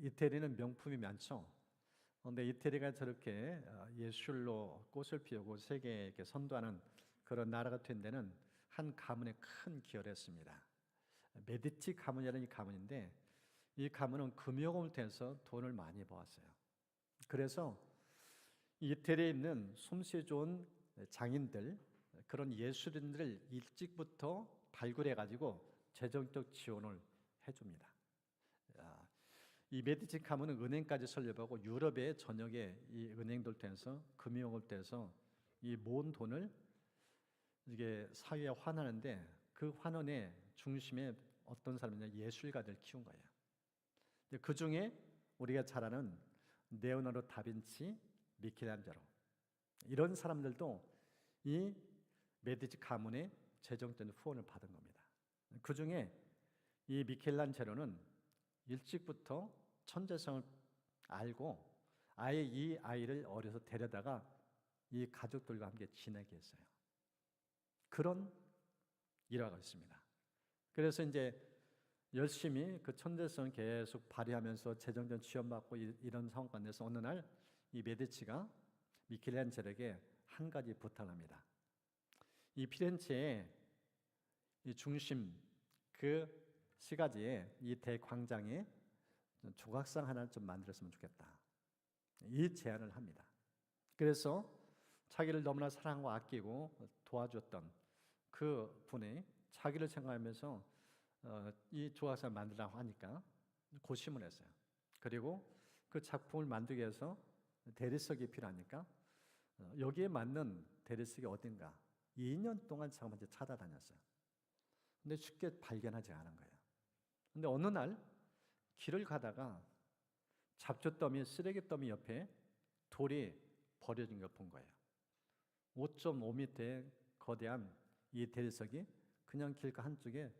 이태리는 명품이 많죠. 그런데 이태리가 저렇게 예술로 꽃을 피우고 세계에 이렇게 선도하는 그런 나라가 된 데는 한 가문의 큰 기여를 했습니다. 메디치 가문이라는 이 가문인데, 이 가문은 금융을 통해서 돈을 많이 벌었어요. 그래서 이태리에 있는 솜씨 좋은 장인들, 그런 예술인들을 일찍부터 발굴해 가지고 재정적 지원을 해줍니다. 이 메디치 가문은 은행까지 설립하고 유럽의 전역에 이 은행들 통해서 금융을 통해서 이 모은 돈을 이게 사회에 환원하는데, 그 환원의 중심에 어떤 사람이냐, 예술가들 키운 거예요. 그 중에 우리가 잘 아는 레오나르도 다빈치, 미켈란젤로, 이런 사람들도 이 메디치 가문의 재정적인 후원을 받은 겁니다. 그 중에 이 미켈란젤로는 일찍부터 천재성을 알고 아예 이 아이를 어려서 데려다가 이 가족들과 함께 지내게 했어요. 그런 일화가 있습니다. 그래서 이제 열심히 그 천재성을 계속 발휘하면서 재정적 지원받고 이런 상황 가운데서 어느 날 이 메디치가 미켈란젤로에게 한 가지 부탁을 합니다. 이 피렌체의 이 중심 그 시가지에 이 대광장에 조각상 하나를 좀 만들었으면 좋겠다, 이 제안을 합니다. 그래서 자기를 너무나 사랑하고 아끼고 도와줬던 그 분이 자기를 생각하면서 이 조각상을 만들라고 하니까 고심을 했어요. 그리고 그 작품을 만들기 위해서 대리석이 필요하니까 여기에 맞는 대리석이 어딘가 2년 동안 잠깐만 찾아다녔어요. 근데 쉽게 발견하지 않은 거예요. 근데 어느 날 길을 가다가 잡초더미, 쓰레기 더미 옆에 돌이 버려진 걸 본 거예요. 5.5m의 거대한 이 대리석이 그냥 길가 한쪽에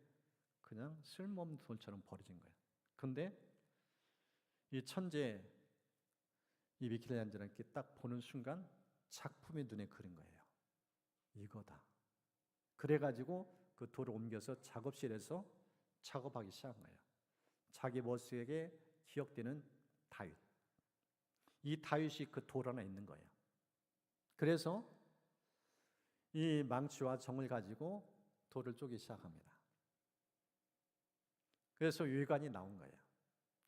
그냥 쓸모없는 돌처럼 버려진 거예요. 근데 이 천재 이 미켈란젤로가 딱 보는 순간 작품이 눈에 그린 거예요. 이거다. 그래가지고 그 돌을 옮겨서 작업실에서 작업하기 시작한 거예요. 자기 머릿속에 기억되는 다윗, 이 다윗이 그 돌 안에 있는 거예요. 그래서 이 망치와 정을 가지고 돌을 쪼기 시작합니다. 그래서 외관이 나온 거예요.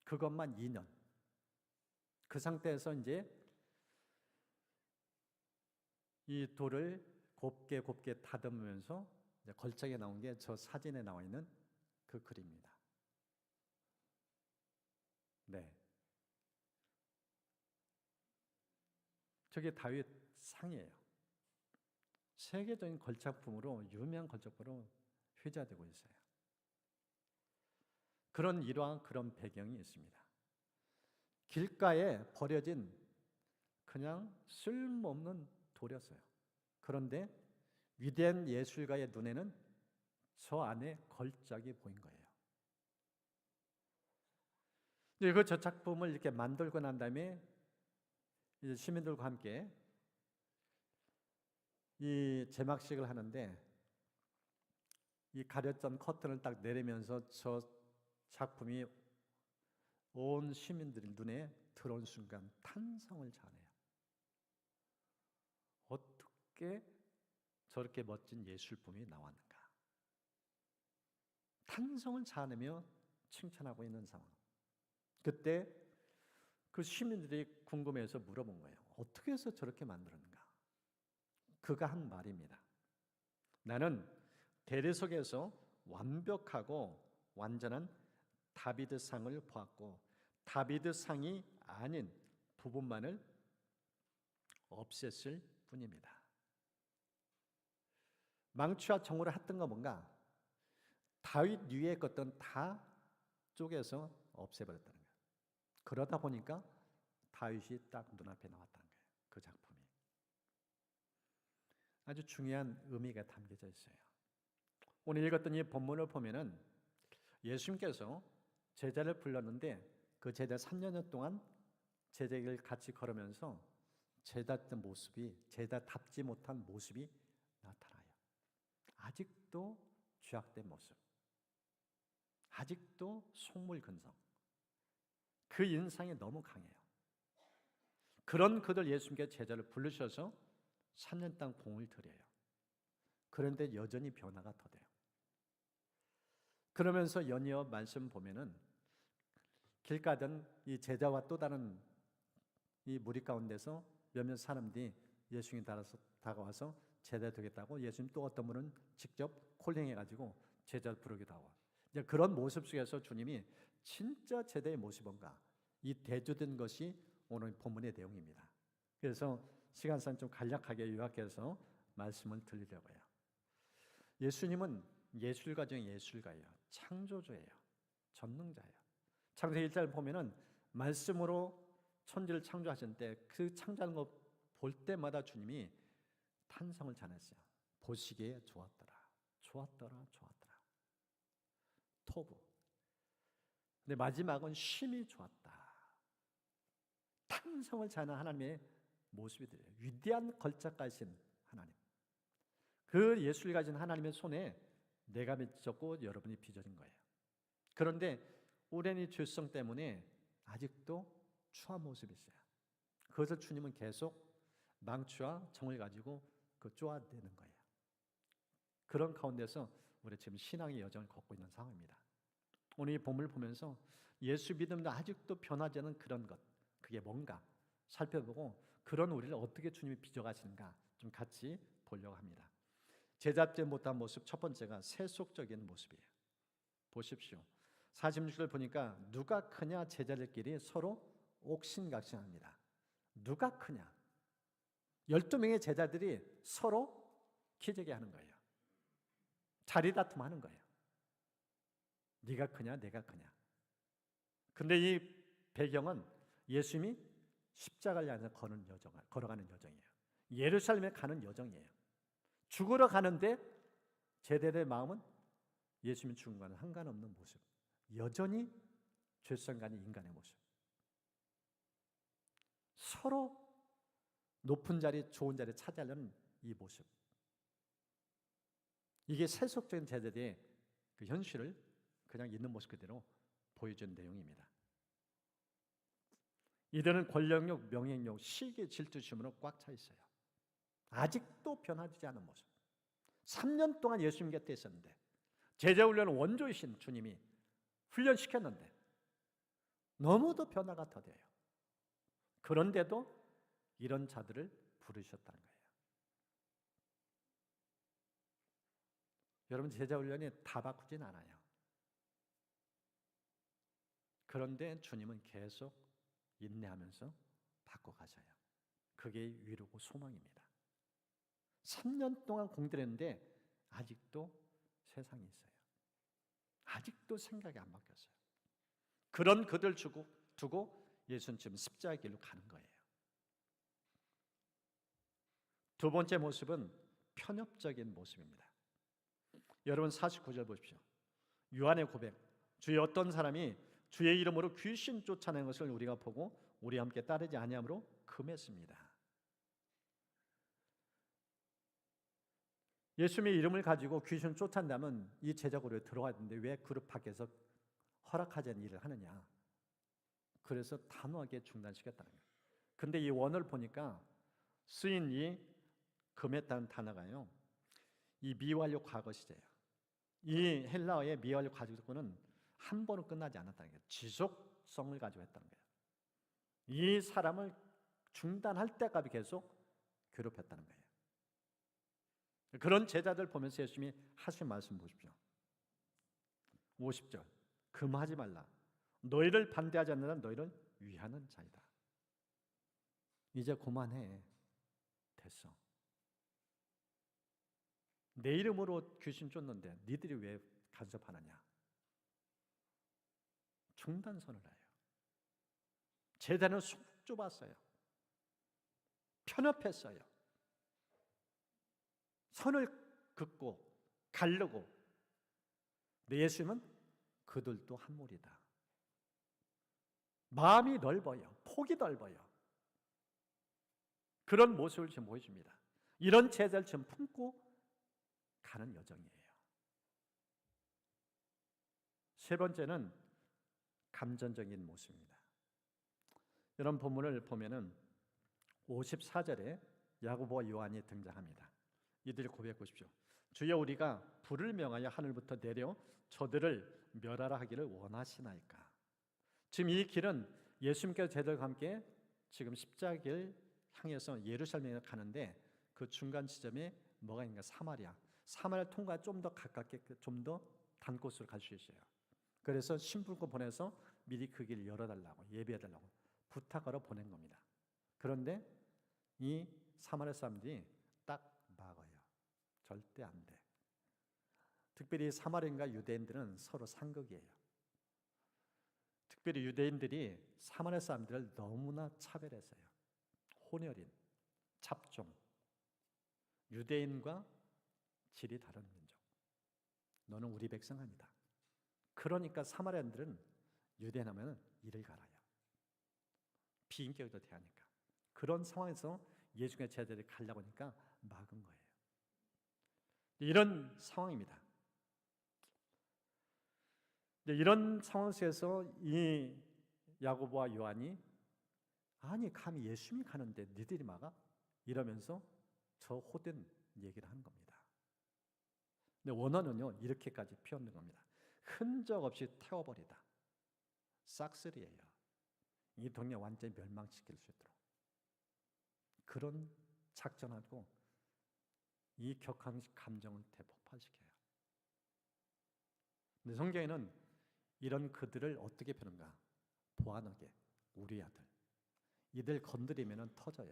그것만 2년. 그 상태에서 이제 이 돌을 곱게 다듬으면서 걸작에 나온 게 저 사진에 나와 있는 그 글입니다. 네, 저게 다윗 상이에요. 세계적인 걸작품으로, 유명한 걸작품으로 회자되고 있어요. 그런 일화, 그런 배경이 있습니다. 길가에 버려진 그냥 쓸모없는 돌이었어요. 그런데 위대한 예술가의 눈에는 저 안에 걸작이 보인 거예요. 저 작품을 이렇게 만들고 난 다음에 이제 시민들과 함께 이 제막식을 하는데, 이 가렸던 커튼을 딱 내리면서 저 작품이 온 시민들의 눈에 들어온 순간 탄성을 자아내요. 어떻게 저렇게 멋진 예술품이 나왔는가? 탄성을 자아내며 칭찬하고 있는 상황. 그때 그 시민들이 궁금해서 물어본 거예요. 어떻게 해서 저렇게 만들었는가? 그가 한 말입니다. 나는 대리석에서 완벽하고 완전한 다비드상을 보았고 다비드상이 아닌 부분만을 없앴을 뿐입니다. 망치와 정으로 했던 거 뭔가 다윗 위에 것들은 다 쪼개서 없애버렸다는 거예요. 그러다 보니까 다윗이 딱 눈앞에 나왔다는 거예요. 그 작품이 아주 중요한 의미가 담겨져 있어요. 오늘 읽었던 이 본문을 보면은 예수님께서 제자를 불렀는데 그 제자 3년 동안 제자를 같이 걸으면서 제자답지 못한 모습이 나타나요. 아직도 죄악된 모습, 아직도 속물근성, 그 인상이 너무 강해요. 그런 그들 예수님께 제자를 부르셔서 3년 동안 공을 들여요. 그런데 여전히 변화가 더뎌요. 그러면서 연이어 말씀 보면은 길 가던 이 제자와 또 다른 이 무리 가운데서 몇몇 사람들이 예수님 따라서 다가와서 제자 되겠다고 예수님 또 어떤 분은 직접 콜링해가지고 제자를 부르기도 하고, 이제 그런 모습 속에서 주님이 진짜 제자의 모습이 뭔가 이 대조된 것이 오늘 본문의 내용입니다. 그래서 시간상 좀 간략하게 요약해서 말씀을 드리려고요. 예수님은 예술가 중에 예술가예요. 창조주예요. 전능자예요. 창세기 1절 보면은 말씀으로 천지를 창조하신 때 그 창조하는 거 볼 때마다 주님이 탄성을 전했어요. 보시기에 좋았더라. 좋았더라. 좋았더라. 토부. 근데 마지막은 쉼이 좋았다. 탄성을 자는 하나님의 모습이 들려요. 위대한 걸작가이신 하나님. 그 예술 가진 하나님의 손에 내가 빚었고 여러분이 빚어진 거예요. 그런데 우리는 죄성 때문에 아직도 추한 모습이 있어요. 그것을 주님은 계속 망치와 정을 가지고 그 쪼아내는 거예요. 그런 가운데서 우리 지금 신앙의 여정을 걷고 있는 상황입니다. 오늘 이 본문을 보면서 예수 믿음도 아직도 변하지 않은 그런 것, 그게 뭔가 살펴보고 그런 우리를 어떻게 주님이 빚어가시는가 좀 같이 보려고 합니다. 제자때 못한 모습 첫 번째가 세속적인 모습이에요. 보십시오. 46절 보니까 누가 크냐 제자들끼리 서로 옥신각신합니다. 누가 크냐? 12명의 제자들이 서로 기재게 하는 거예요. 자리 다툼하는 거예요. 네가 크냐 내가 크냐. 근데 이 배경은 예수님이 십자가를 향해서 걸어가는 여정이에요. 예루살렘에 가는 여정이에요. 죽으러 가는데 제자들의 마음은 예수님이 죽은 것과는 상관없는 모습. 여전히 죄성 가진 인간의 모습. 서로 높은 자리, 좋은 자리 차지하려는 이 모습. 이게 세속적인 제자들의 그 현실을 그냥 있는 모습 그대로 보여준 내용입니다. 이들은 권력욕, 명예욕, 시기, 질투심으로 꽉 차 있어요. 아직도 변화되지 않은 모습. 3년 동안 예수님 곁에 있었는데 제자 훈련은 원조이신 주님이 훈련시켰는데 너무도 변화가 더뎌요. 그런데도 이런 자들을 부르셨다는 거예요. 여러분 제자 훈련이 다 바꾸진 않아요. 그런데 주님은 계속 인내하면서 바꿔가셔요. 그게 위로고 소망입니다. 3년 동안 공들였는데 아직도 세상이 있어요. 아직도 생각이 안 바뀌었어요. 그런 그들 두고 예수는 지금 십자가의 길로 가는 거예요. 두 번째 모습은 편협적인 모습입니다. 여러분 49절 보십시오. 요한의 고백. 주의 어떤 사람이 주의 이름으로 귀신 쫓아내는 것을 우리가 보고 우리와 함께 따르지 아니함으로 금했습니다. 예수님의 이름을 가지고 귀신을 쫓아낸다면 이 제자고리에 들어가야 되는데 왜 그룹 밖에서 허락하지 않은 일을 하느냐. 그래서 단호하게 중단시켰다는 거예요. 근데 이 원어를 보니까 쓰인 이 금했다는 단어가요, 이 미완료 과거 시제예요. 이 헬라어의 미완료 과거는 한 번은 끝나지 않았다는 거예요. 지속성을 가지고 했다는 거예요. 이 사람을 중단할 때까지 계속 괴롭혔다는 거예요. 그런 제자들 보면서 예수님이 하신 말씀 보십시오. 50절. 금하지 말라. 너희를 반대하지 않는 한 너희를 위하는 자이다. 이제 그만해. 됐어. 내 이름으로 귀신 쫓는데 니들이 왜 간섭하느냐. 중단선을 해요. 제자는 속 좁았어요. 편협했어요. 선을 긋고 가르고. 근데 예수님은 그들도 한 무리다. 마음이 넓어요. 폭이 넓어요. 그런 모습을 지금 보여줍니다. 이런 제자를 지금 품고 가는 여정이에요. 세 번째는 감전적인 모습입니다. 이런 본문을 보면은 54절에 야고보와 요한이 등장합니다. 이들이 고백해 보십시오. 주여, 우리가 불을 명하여 하늘부터 내려 저들을 멸하라 하기를 원하시나이까. 지금 이 길은 예수님께서 제자들과 함께 지금 십자가를 향해서 예루살렘에 가는데 그 중간 지점에 뭐가 있는가? 사마리아 통과 좀 더 가깝게, 좀 더 단 곳으로 갈 수 있어요. 그래서 신부를 보내서 미리 그 길을 열어달라고, 예비해달라고 부탁하러 보낸 겁니다. 그런데 이 사마리아 사람들이 딱 막아요. 절대 안 돼. 특별히 사마리아인과 유대인들은 서로 상극이에요. 특별히 유대인들이 사마리아 사람들을 너무나 차별했어요. 혼혈인, 잡종, 유대인과 질이 다른 민족. 너는 우리 백성 아니다. 그러니까 사마리아인들은 유대인 하면 이를 갈아요. 비인격으로 대하니까. 그런 상황에서 예수님의 제자들이 가려고 하니까 막은 거예요. 이런 상황입니다. 이런 상황 속에서 이 야고보와 요한이 아니 감히 예수님이 가는데 니들이 막아? 이러면서 저 호된 얘기를 한 겁니다. 근데 원어는요 이렇게까지 표현된 겁니다. 흔적 없이 태워버리다. 싹쓸이예요. 이 동네 완전히 멸망시킬 수 있도록 그런 작전하고 이 격한 감정을 대폭발시켜요. 근데 성경에는 이런 그들을 어떻게 표현한가? 보안하게 우리 아들. 이들 건드리면 터져요.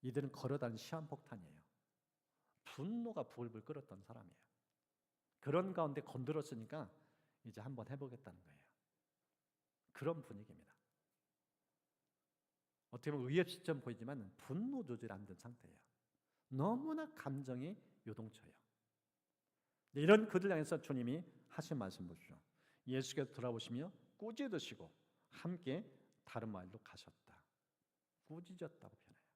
이들은 걸어다니는 시한폭탄이에요. 분노가 불불 끓었던 사람이에요. 그런 가운데 건드렸으니까 이제 한번 해보겠다는 거예요. 그런 분위기입니다. 어떻게 보면 의협시점 보이지만 분노 조절 안 된 상태예요. 너무나 감정이 요동쳐요. 이런 그들 향해서 주님이 하신 말씀 보시죠. 예수께서 돌아오시며 꾸짖으시고 함께 다른 마을로 가셨다. 꾸짖었다고 표현해요.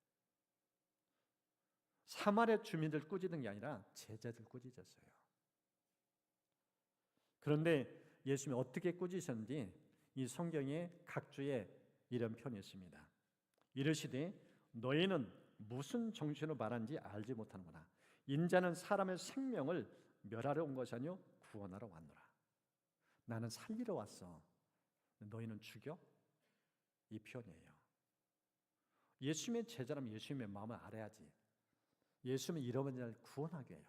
사마리아 주민들 꾸짖는 게 아니라 제자들 꾸짖었어요. 그런데 예수님이 어떻게 꾸짖으셨는지 이 성경의 각주에 이런 표현이 있습니다. 이르시되 너희는 무슨 정신으로 말하는지 알지 못하는구나. 인자는 사람의 생명을 멸하러 온 것이 아니요 구원하러 왔노라. 나는 살리러 왔어. 너희는 죽여? 이 표현이에요. 예수님의 제자라면 예수님의 마음을 알아야지. 예수님은 잃어버린 자를 구원하게 해요.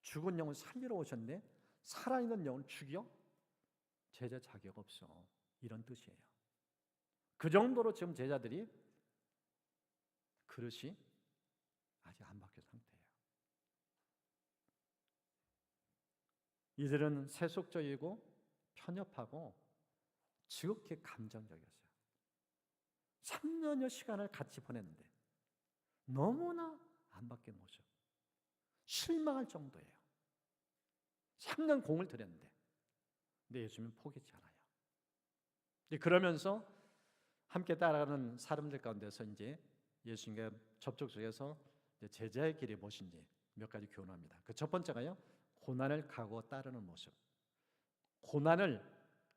죽은 영을 살리러 오셨는데 살아있는 영을 죽여? 제자 자격 없어. 이런 뜻이에요. 그 정도로 지금 제자들이 그릇이 아직 안 바뀐 상태예요. 이들은 세속적이고 편협하고 지극히 감정적이었어요. 3년여 시간을 같이 보냈는데 너무나 안 바뀐 모습. 실망할 정도예요. 3년 공을 들였는데 근데 예수님은 포기치 않아요. 그러면서 함께 따라가는 사람들 가운데서 이제 예수님과 접촉 속에서 제자의 길이 무엇인지 몇 가지 교훈합니다. 그 첫 번째가요. 고난을 각오하고 따르는 모습. 고난을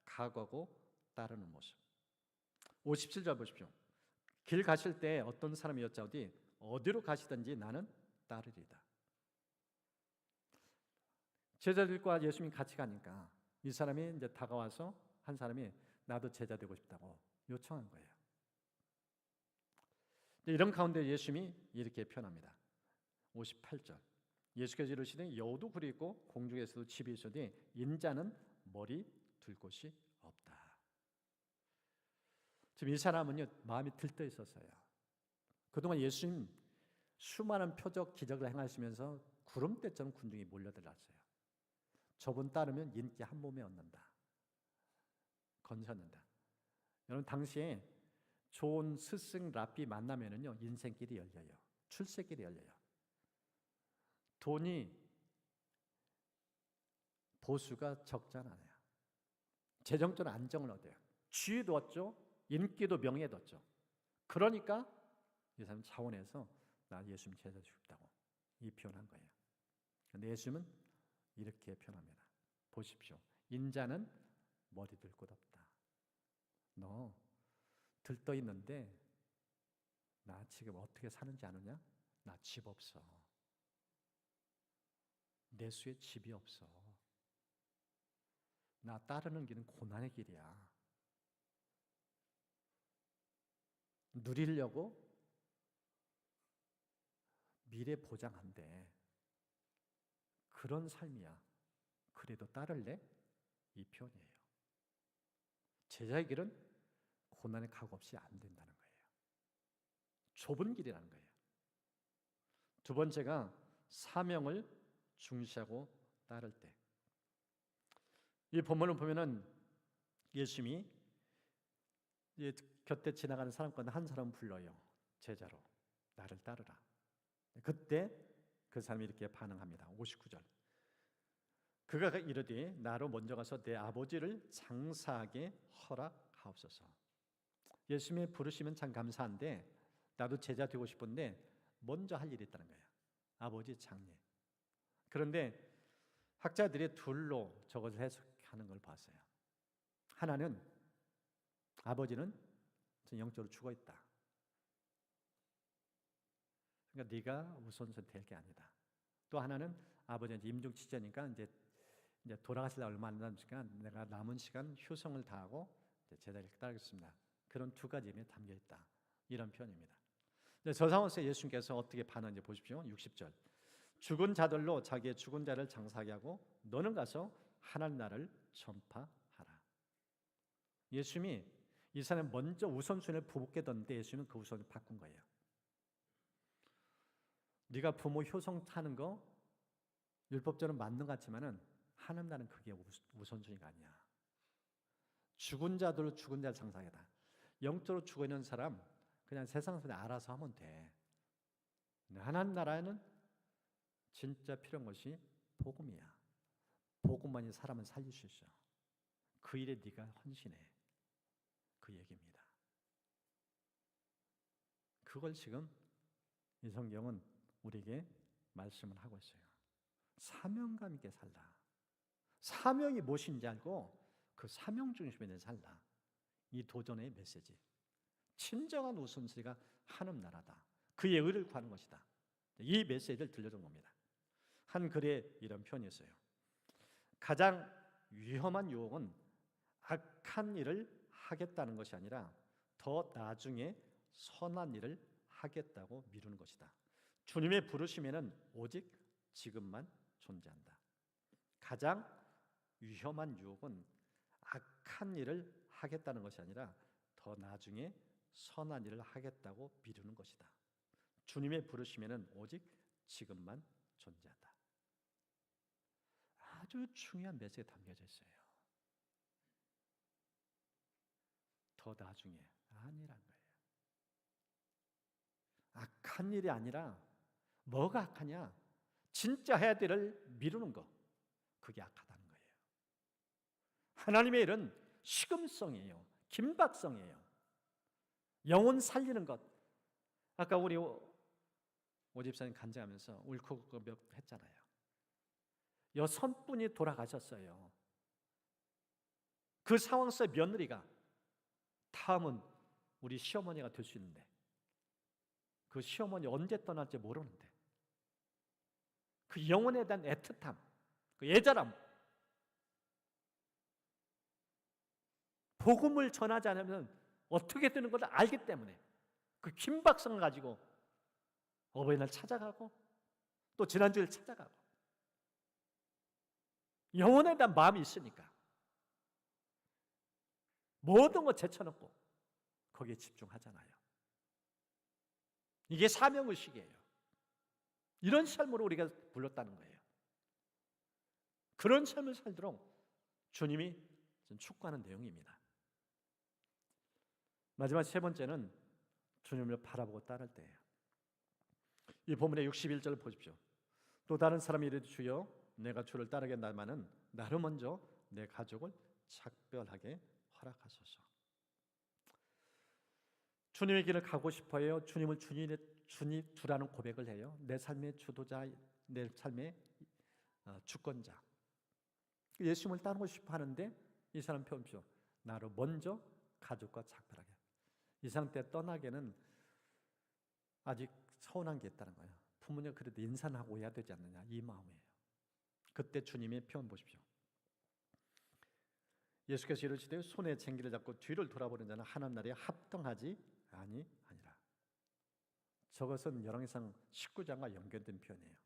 각오하고 따르는 모습. 57절 보십시오. 길 가실 때 어떤 사람이 여짜오되 어디로 가시든지 나는 따르리다. 제자들과 예수님이 같이 가니까 이 사람이 이제 다가와서 한 사람이 나도 제자 되고 싶다고 요청한 거예요. 이런 가운데 예수님이 이렇게 표현합니다. 58절. 예수께서 이르시되 여우도 굴이 있고 공중에서도 집이 있으되 인자는 머리 둘 곳이 없다. 지금 이 사람은요 마음이 들떠 있었어요. 그동안 예수님 수많은 표적 기적을 행하시면서 구름대처럼 군중이 몰려들었어요. 저분 따르면 인기 한 몸에 얻는다. 건졌는다. 여러분 당시에 좋은 스승 랍비 만나면은요 인생길이 열려요. 출세길이 열려요. 돈이 보수가 적지 않아요. 재정적으로 안정을 얻어요. 지위도 얻죠. 인기도 명예도 얻죠. 그러니까 이 사람 차원에서 나 예수님 제자 되고 싶다고 이 표현한 거예요. 그런데 예수님은 이렇게 표현합니다. 보십시오. 인자는 머리 들 곳 없다. 너 들떠 있는데 나 지금 어떻게 사는지 아느냐? 나 집 없어. 내 수에 집이 없어. 나 따르는 길은 고난의 길이야. 누리려고 미래 보장 안 돼. 그런 삶이야. 그래도 따를래? 이 표현이에요. 제자의 길은 고난의 각오 없이 안 된다는 거예요. 좁은 길이라는 거예요. 두 번째가 사명을 중시하고 따를 때. 이 본문을 보면은 예수님이 곁에 지나가는 사람 가운데 한 사람 불러요. 제자로. 나를 따르라. 그때 그 사람이 이렇게 반응합니다. 59절. 그가 이르되 나로 먼저 가서 내 아버지를 장사하게 허락하옵소서. 예수님이 부르시면 참 감사한데 나도 제자 되고 싶은데 먼저 할 일이 있다는 거예요. 아버지 장례. 그런데 학자들이 둘로 저것을 해석하는 걸 봤어요. 하나는 아버지는 영적으로 죽어있다. 그러니까 네가 우선순위 될 게 아니다. 또 하나는 아버지는 임종치자니까 이제 돌아가실 날 얼마 안 남으니까 내가 남은 시간 효성을 다하고 제자를 따르겠습니다. 그런 두 가지 의미에 담겨 있다. 이런 표현입니다. 저 상황에서 예수님께서 어떻게 반응하는지 보십시오. 60절. 죽은 자들로 자기의 죽은 자를 장사하게 하고 너는 가서 하나님 나라를 전파하라. 예수님이 이 사람이 먼저 우선순위를 부복게 뒀는데 예수님은 그 우선을 바꾼 거예요. 네가 부모 효성 타는 거 율법적으로 맞는 것 같지만은 하나님 나라는 그게 우선순위가 아니야. 죽은 자들로 죽은 자를 장사하겠다. 영적으로 죽어 있는 사람 그냥 세상에서 알아서 하면 돼. 하나님 나라에는 진짜 필요한 것이 복음이야. 복음만이 사람을 살릴 수 있어. 그 일에 네가 헌신해. 그 얘기입니다. 그걸 지금 이 성경은 우리에게 말씀을 하고 있어요. 사명감 있게 살라. 사명이 무엇인지 알고 그 사명 중심에 살라. 이 도전의 메시지. 진정한 우선순위가 하나님 나라다. 그의 의를 구하는 것이다. 이 메시지를 들려준 겁니다. 한 글에 이런 표현이 있어요. 가장 위험한 유혹은 악한 일을 하겠다는 것이 아니라 더 나중에 선한 일을 하겠다고 미루는 것이다. 주님의 부르심에는 오직 지금만 존재한다. 가장 위험한 유혹은 악한 일을 하겠다는 것이 아니라 더 나중에 선한 일을 하겠다고 미루는 것이다. 주님의 부르심에는 오직 지금만 존재한다. 아주 중요한 메시지가 담겨져 있어요. 더 나중에 아니란 거예요. 악한 일이 아니라 뭐가 악하냐? 진짜 해야 될 일을 미루는 거. 그게 악하다는 거예요. 하나님의 일은 시금성이에요. 긴박성이에요. 영혼 살리는 것. 아까 우리 오 집사님 간증하면서 울컥울컥 했잖아요. 6분이 돌아가셨어요. 그 상황 속에 며느리가 다음은 우리 시어머니가 될 수 있는데 그 시어머니 언제 떠날지 모르는데 그 영혼에 대한 애틋함, 그 애절함, 복음을 전하지 않으면 어떻게 되는 걸 알기 때문에 그 긴박성을 가지고 어버이날 찾아가고 또 지난주일 찾아가고 영혼에 대한 마음이 있으니까 모든 거 제쳐놓고 거기에 집중하잖아요. 이게 사명의식이에요. 이런 삶으로 우리가 불렀다는 거예요. 그런 삶을 살도록 주님이 축구하는 내용입니다. 마지막 세 번째는 주님을 바라보고 따를 때예요. 이 본문의 61절을 보십시오. 또 다른 사람이 이르되 주여 내가 주를 따르겠나마는 나를 먼저 내 가족을 작별하게 허락하소서. 주님의 길을 가고 싶어요. 주님을 주라는 고백을 해요. 내 삶의 주도자, 내 삶의 주권자. 예수님을 따르고 싶어 하는데 이 사람 표현표 나로 먼저 가족과 작별하게. 이 상태 떠나기에는 아직 서운한 게 있다는 거예요. 부모님 그래도 인사는 하고 해야 되지 않느냐, 이 마음이에요. 그때 주님의 표현 보십시오. 예수께서 이르시되 손에 쟁기를 잡고 뒤를 돌아보는 자는 하나님 나라에 합당하지 아니하니라. 저것은 열왕기상 19장과 연결된 표현이에요.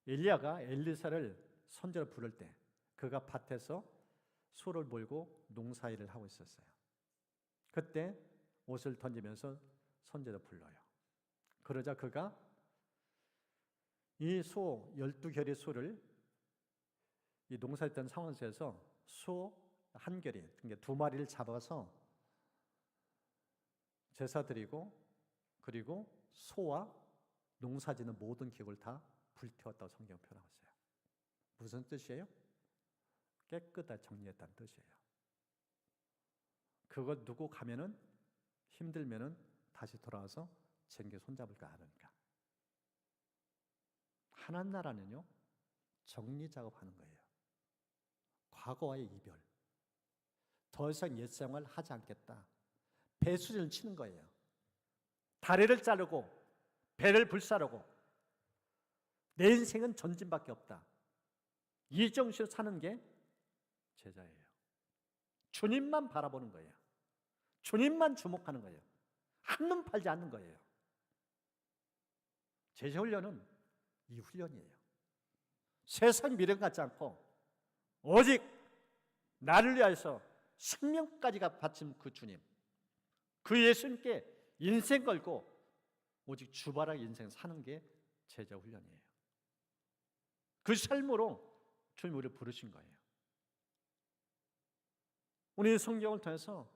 엘리야가 엘리사를 선지자로 부를 때 그가 밭에서 소를 몰고 농사일을 하고 있었어요. 그때 옷을 던지면서 선지자로 불러요. 그러자 그가 이 소 12결의 소를 이 농사했던 상황에서 소 한 결이, 그러니까 2마리를 잡아서 제사 드리고 그리고 소와 농사짓는 모든 기록을 다 불태웠다고 성경 표현하고 있어요. 무슨 뜻이에요? 깨끗하게 정리했다는 뜻이에요. 그거 누구 가면은 힘들면은 다시 돌아와서 쟁기 손잡을까 하니까. 하나님 나라는요, 정리 작업하는 거예요. 과거와의 이별. 더 이상 옛생활 하지 않겠다. 배수진을 치는 거예요. 다리를 자르고 배를 불사르고 내 인생은 전진밖에 없다. 이 정신으로 사는 게 제자예요. 주님만 바라보는 거예요. 주님만 주목하는 거예요. 한눈 팔지 않는 거예요. 제자 훈련은 이 훈련이에요. 세상 미련 같지 않고 오직 나를 위하여서 생명까지가 바친 그 주님, 그 예수님께 인생 걸고 오직 주바라 인생 사는 게 제자 훈련이에요. 그 삶으로 주님 우리를 부르신 거예요. 우리 성경을 통해서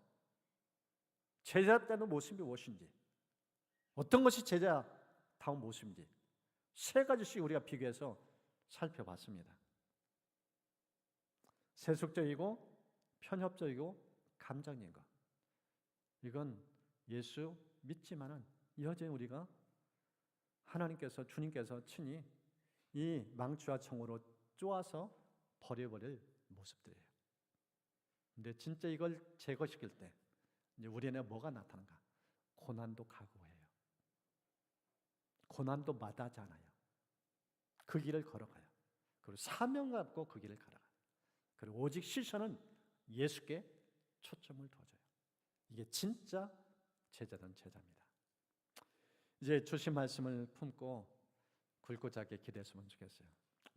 제자다운 모습이 무엇인지, 어떤 것이 제자다운 모습인지 세 가지씩 우리가 비교해서 살펴봤습니다. 세속적이고 편협적이고 감정적인 것, 이건 예수 믿지만은 여전히 우리가 하나님께서, 주님께서 친히 이 망치와 청으로 쪼아서 버려버릴 모습들이에요. 근데 진짜 이걸 제거시킬 때 이제 우리는 뭐가 나타난가? 고난도 각오해요. 고난도 마다하지 않아요. 그 길을 걸어가요. 그리고 사명 갖고 그 길을 걸어가요. 그리고 오직 시선은 예수께 초점을 둬줘요. 이게 진짜 제자는 제자입니다. 이제 주신 말씀을 품고 굵고 작게 기도했으면 좋겠어요.